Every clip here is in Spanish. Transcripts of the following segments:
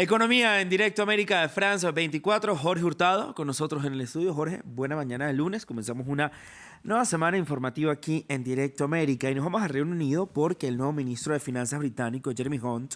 Economía en directo América de France 24, Jorge Hurtado con nosotros en el estudio. Jorge, buena mañana de lunes. Comenzamos una nueva semana informativa aquí en Directo América y nos vamos a Reino Unido porque el nuevo ministro de Finanzas británico, Jeremy Hunt,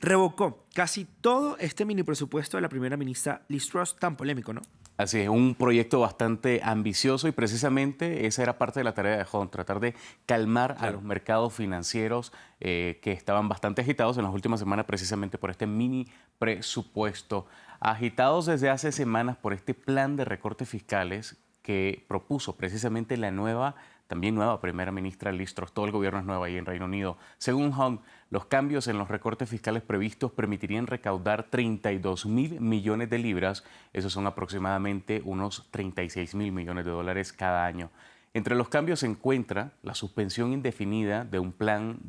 revocó casi todo este mini presupuesto de la primera ministra Liz Truss, tan polémico, ¿no? Así es, un proyecto bastante ambicioso y precisamente esa era parte de la tarea de Hunt, tratar de calmar a los mercados financieros que estaban bastante agitados en las últimas semanas precisamente por este mini presupuesto. Agitados desde hace semanas por este plan de recortes fiscales que propuso precisamente la también nueva primera ministra Liz Truss. Todo el gobierno es nuevo ahí en Reino Unido. Según Hunt, los cambios en los recortes fiscales previstos permitirían recaudar 32.000 millones de libras. Esos son aproximadamente unos 36.000 millones de dólares cada año. Entre los cambios se encuentra la suspensión indefinida de un plan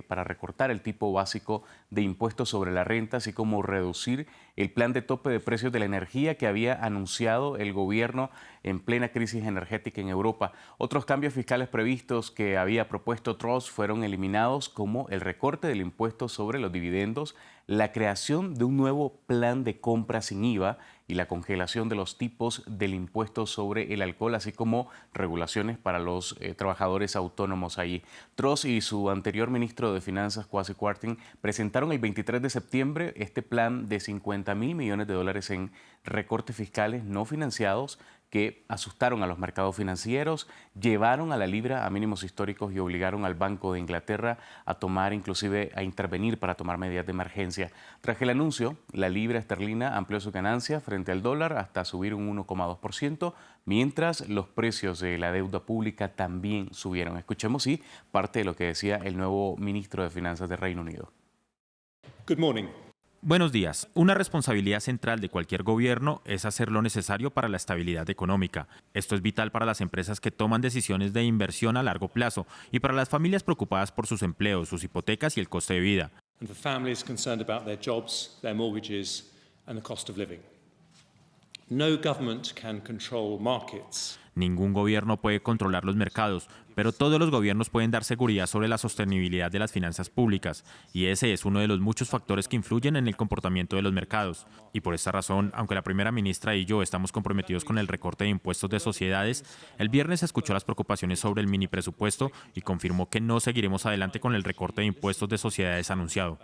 para recortar el tipo básico de impuestos sobre la renta, así como reducir el plan de tope de precios de la energía que había anunciado el gobierno en plena crisis energética en Europa. Otros cambios fiscales previstos que había propuesto Truss fueron eliminados, como el recorte del impuesto sobre los dividendos, la creación de un nuevo plan de compra sin IVA y la congelación de los tipos del impuesto sobre el alcohol, así como regulaciones para los trabajadores autónomos allí. Truss y su anterior ministro de Finanzas, Kwasi Kwarteng, presentaron el 23 de septiembre este plan de 50.000 millones de dólares en recortes fiscales no financiados que asustaron a los mercados financieros, llevaron a la libra a mínimos históricos y obligaron al Banco de Inglaterra a intervenir para tomar medidas de emergencia. Tras el anuncio, la libra esterlina amplió su ganancia frente al dólar hasta subir un 1,2%, mientras los precios de la deuda pública también subieron. Escuchemos parte de lo que decía el nuevo ministro de Finanzas de Reino Unido. Good morning. Buenos días. Una responsabilidad central de cualquier gobierno es hacer lo necesario para la estabilidad económica. Esto es vital para las empresas que toman decisiones de inversión a largo plazo y para las familias preocupadas por sus empleos, sus hipotecas y el coste de vida. And for families concerned about their jobs, their mortgages and the cost of living. No government can control markets. Ningún gobierno puede controlar los mercados, pero todos los gobiernos pueden dar seguridad sobre la sostenibilidad de las finanzas públicas, y ese es uno de los muchos factores que influyen en el comportamiento de los mercados. Y por esta razón, aunque la primera ministra y yo estamos comprometidos con el recorte de impuestos de sociedades, el viernes escuchó las preocupaciones sobre el mini presupuesto y confirmó que no seguiremos adelante con el recorte de impuestos de sociedades anunciado.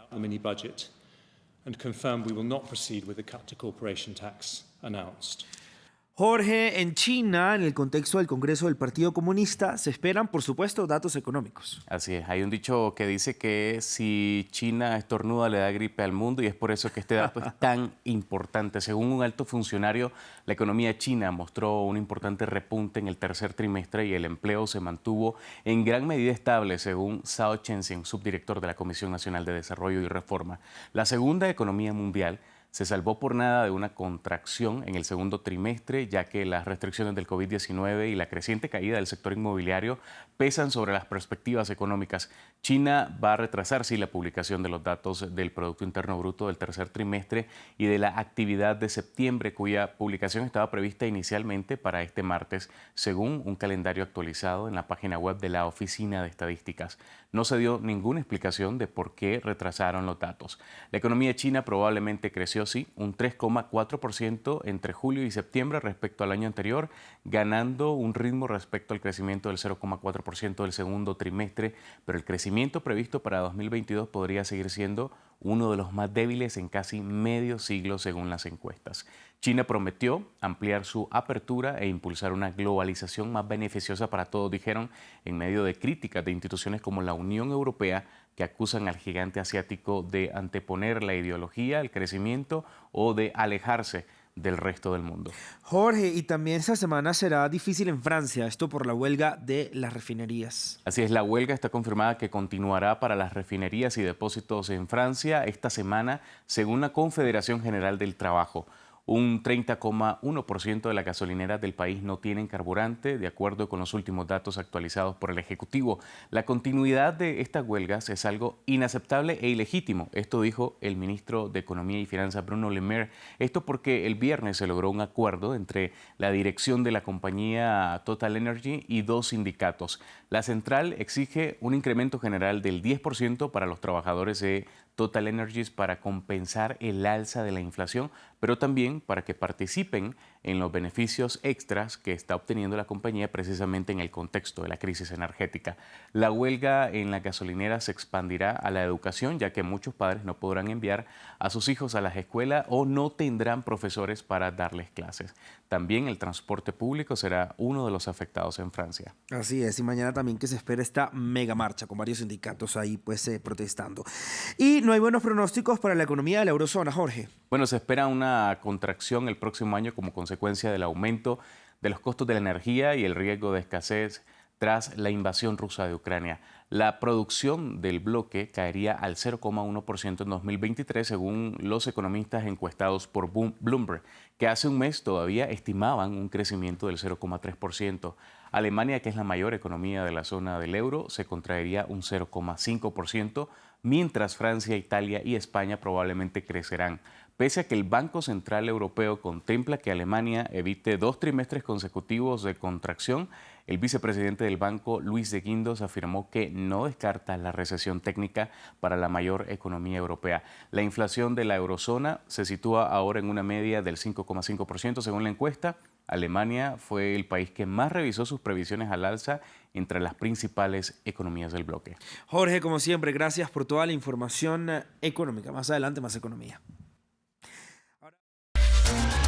Jorge, en China, en el contexto del Congreso del Partido Comunista, se esperan, por supuesto, datos económicos. Así es, hay un dicho que dice que si China estornuda le da gripe al mundo y es por eso que este dato es tan importante. Según un alto funcionario, la economía china mostró un importante repunte en el tercer trimestre y el empleo se mantuvo en gran medida estable, según Zhao Chenxiang, subdirector de la Comisión Nacional de Desarrollo y Reforma. La segunda economía mundial se salvó por nada de una contracción en el segundo trimestre, ya que las restricciones del COVID-19 y la creciente caída del sector inmobiliario pesan sobre las perspectivas económicas. China va a retrasar, la publicación de los datos del Producto Interno Bruto del tercer trimestre y de la actividad de septiembre, cuya publicación estaba prevista inicialmente para este martes, según un calendario actualizado en la página web de la Oficina de Estadísticas. No se dio ninguna explicación de por qué retrasaron los datos. La economía china probablemente creció un 3,4% entre julio y septiembre respecto al año anterior, ganando un ritmo respecto al crecimiento del 0,4% del segundo trimestre, pero el crecimiento previsto para 2022 podría seguir siendo uno de los más débiles en casi medio siglo según las encuestas. China prometió ampliar su apertura e impulsar una globalización más beneficiosa para todos, dijeron, en medio de críticas de instituciones como la Unión Europea, que acusan al gigante asiático de anteponer la ideología, el crecimiento o de alejarse del resto del mundo. Jorge, y también esta semana será difícil en Francia, esto por la huelga de las refinerías. Así es, la huelga está confirmada que continuará para las refinerías y depósitos en Francia esta semana, según la Confederación General del Trabajo. Un 30,1% de las gasolineras del país no tienen carburante, de acuerdo con los últimos datos actualizados por el Ejecutivo. La continuidad de estas huelgas es algo inaceptable e ilegítimo. Esto dijo el ministro de Economía y Finanzas, Bruno Le Maire. Esto porque el viernes se logró un acuerdo entre la dirección de la compañía Total Energy y dos sindicatos. La central exige un incremento general del 10% para los trabajadores de Total Energies para compensar el alza de la inflación, pero también para que participen en los beneficios extras que está obteniendo la compañía precisamente en el contexto de la crisis energética. La huelga en la gasolinera se expandirá a la educación, ya que muchos padres no podrán enviar a sus hijos a las escuelas o no tendrán profesores para darles clases. También el transporte público será uno de los afectados en Francia. Así es, y mañana también que se espera esta mega marcha con varios sindicatos ahí pues protestando. Y no hay buenos pronósticos para la economía de la eurozona, Jorge. Bueno, se espera una contracción el próximo año como consecuencia del aumento de los costos de la energía y el riesgo de escasez tras la invasión rusa de Ucrania. La producción del bloque caería al 0,1% en 2023, según los economistas encuestados por Bloomberg, que hace un mes todavía estimaban un crecimiento del 0,3%. Alemania, que es la mayor economía de la zona del euro, se contraería un 0,5%, mientras Francia, Italia y España probablemente crecerán. Pese a que el Banco Central Europeo contempla que Alemania evite 2 trimestres consecutivos de contracción, el vicepresidente del banco, Luis de Guindos, afirmó que no descarta la recesión técnica para la mayor economía europea. La inflación de la eurozona se sitúa ahora en una media del 5,5% según la encuesta. Alemania fue el país que más revisó sus previsiones al alza entre las principales economías del bloque. Jorge, como siempre, gracias por toda la información económica. Más adelante, más economía.